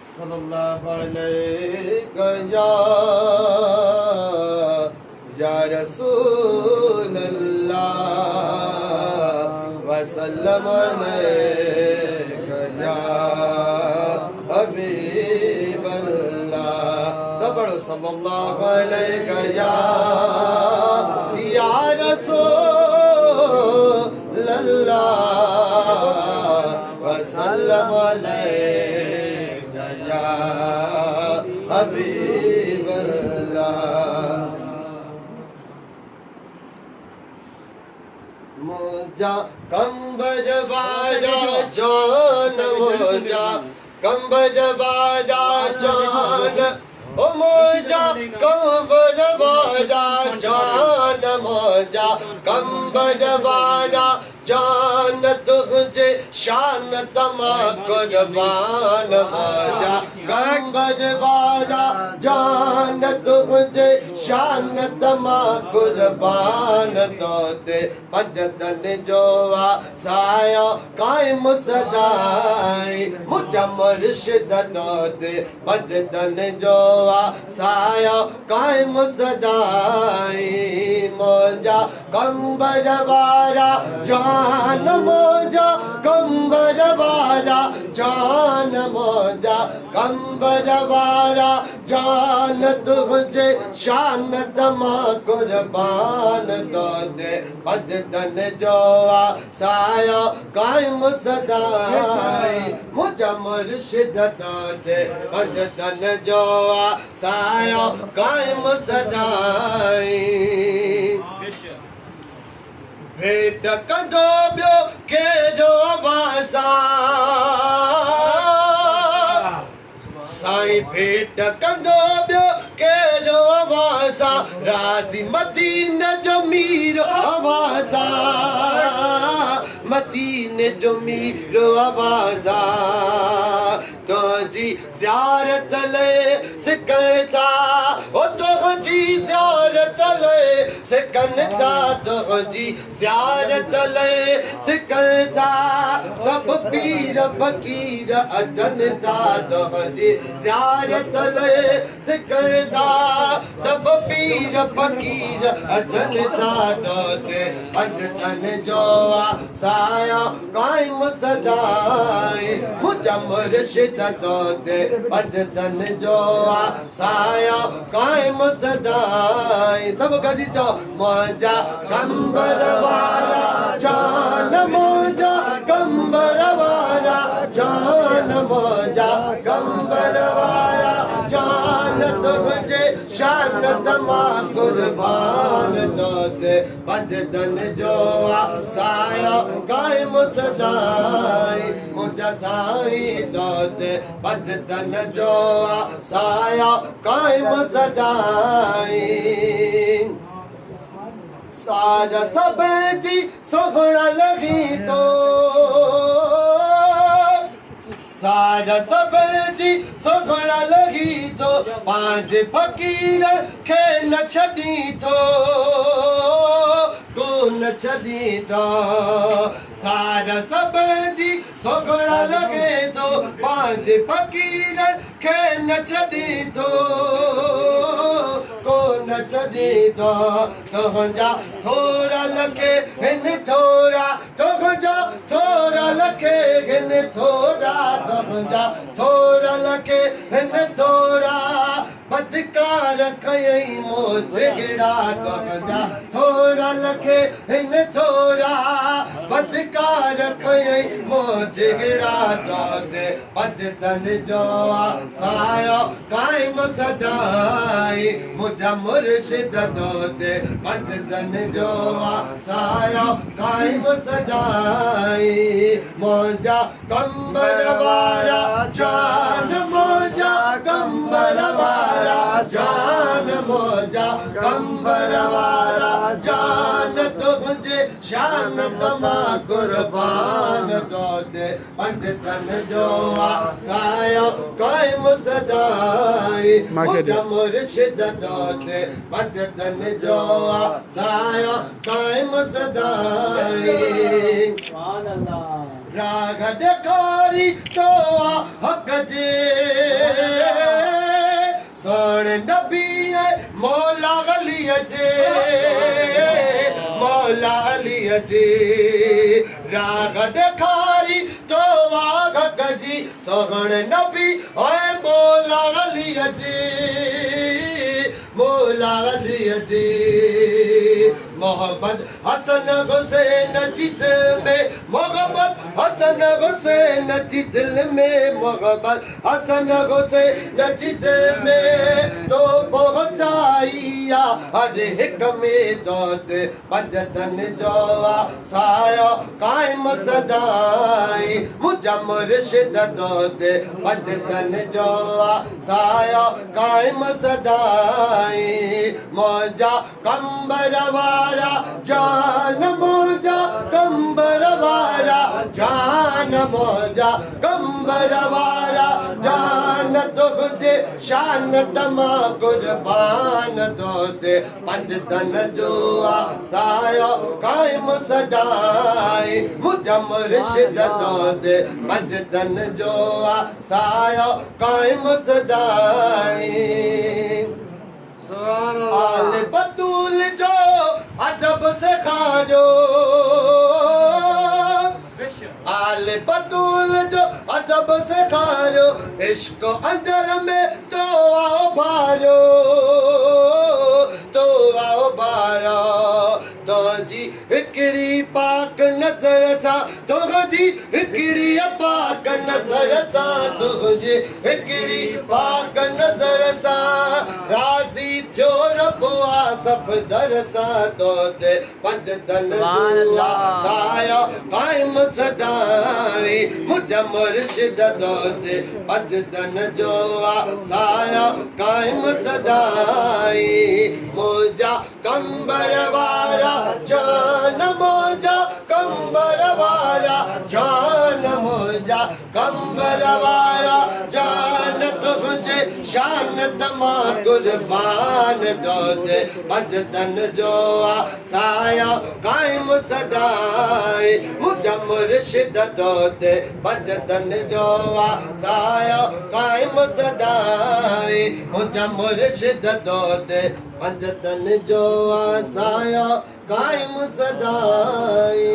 सल्लल्लाहु अलैहि या रसूल अल्लाह वसल्लम अलैका या हबीब अल्लाह। सब पढ़ो सल्लल्लाहु अलैका या रसूल अल्लाह वसल्लम अलैका या हबीब अल्लाह। मोजा कंबज बाजा जान मोजा कंबज बाजा जान ओ मोजा कंबज बाजा जान मोजा कंबज बाजा जान तुझे शान तमा कुर्बान मोजा कंबज बाजा जान तुझे शान तमा कुर्बान तोते पंजतन जो साया कायम सदाई मुझा मुर्शिद तोते पंजतन जो साया कायम सदाई मोजा कंबर वारा जान मोजा कंबर वारा जान मोजा कंबर वारा जान तुझे शान तमा कुर्बान तोते पंजतन जो साया कायम सदाई मुझा मुर्शिद तोते पंजतन जो साया कायम सदाई। भेट कंदो ॿियो के जो बासा साईं भेट कंदो ॿियो के जो बासा राज़ी मदीने जो मीर आवाज़ा मदीने जो मीर आवाज़ा तो जी ज़ियारत ले सिकंदा ओ तो जी ज़ियारत ले सिकंदा तो जी ज़ियारत ले सिकंदा सब पीर फकीर अजनदा तो जी ज़ियारत ले सिकंदा सब पीर फकीर अजनदा तो ते पंजतन जो साया कायम सदाई मुझा मुर्शिद तोते पंजतन जो साया कायम सदाई। सब गजी जो मोजा कंबर वारा जान मोजा कंबर वारा जान मोजा कंबर वारा जान तुझे शान तमा कुर्बान तोते पंजतन जो साया कायम सदाई मुझा साई तोते पंजतन जो साया कायम सदाई। साजा सब जी सोहना लगी तो साजा सब जी सोहना लगी तो पांच फकीर खे न छड़ी तो को न छड़ी तो सारा सब जी सोहना लगे तो पांच फकीर खे न छड़ी तो को न छड़ी तो तुझा थोरा लखे हिन थोरा तुझा थोरा लखे हिन थोरा तुझा थोरा लखे हिन थोरा बदकार कई मोजड़ा तुझा थोरा लखे हिन थोरा बदकार कई मोजड़ा तोते पंजतन जो साया कायम सदाई मुझा मुर्शिद तोते पंजतन जो साया कायम सदाई। मोजा कंबर वारा जान मोजा कंबर वारा जान मोजा कंबर वारा जान तुझे शान तमा कुर्बान तोते पंजतन जो साया कायम सदाई मुझा मुर्शिद तोते पंजतन जो साया कायम सदाई। राग ॾेखारी तो हक़ जे सोण नबी मौला अलीअ जे मौला अलीअ जे राग ॾेखारी तो हक़ जी सोण नबी ओए मौला अलीअ जे मौला अलीअ जे मोहब्बत हसन हुसैन जी दिल में मोहब्बत हसन हुसैन जी दिल में मोहब्बत हसन हुसैन जी दिल में तो पहुंचाइया हर हिक में दौद पंजतन जो सायो कायम सदाई मुझा मुर्शिद दौद पंजतन जो सायो कायम सदाई मौजा कंबर वारा जान मौजा कंबर वारा जान मौजा कंबर वारा जान तुझे शान तमा कुर्बान दोते पंजतन जो सायो कायम सदाई मुझा मुर्शिद दोते पंजतन जो सायो कायम सदाई आल बतूल जो अदब से खाजो आल बतूल जो अदब से खाजो इश्क अंदर में तो आओ भारो तो आओ भारो तो जी हिकड़ी पाक नजर सा तो जी हिकड़ी पाक नजर सा तो जी हिकड़ी पाक नजर सा राजी थियो रबुआ सब दरसा तो ते पंजतन दुआ साया कायम सदाई मुझा मुर्शिद तो ते पंजतन जो साया कायम सदाई मुझा कंबर वारा जान मुझा कंबर वारा जान मुझा कंबर वारा जान तुझे शान तमा कुर्बान दोते पंजतन जो साया कायम सदाई मुझा मुर्शिद दोते पंजतन जो साया कायम सदाई मुझा मुर्शिद दोते पंजतन जो साया कायम सदाई।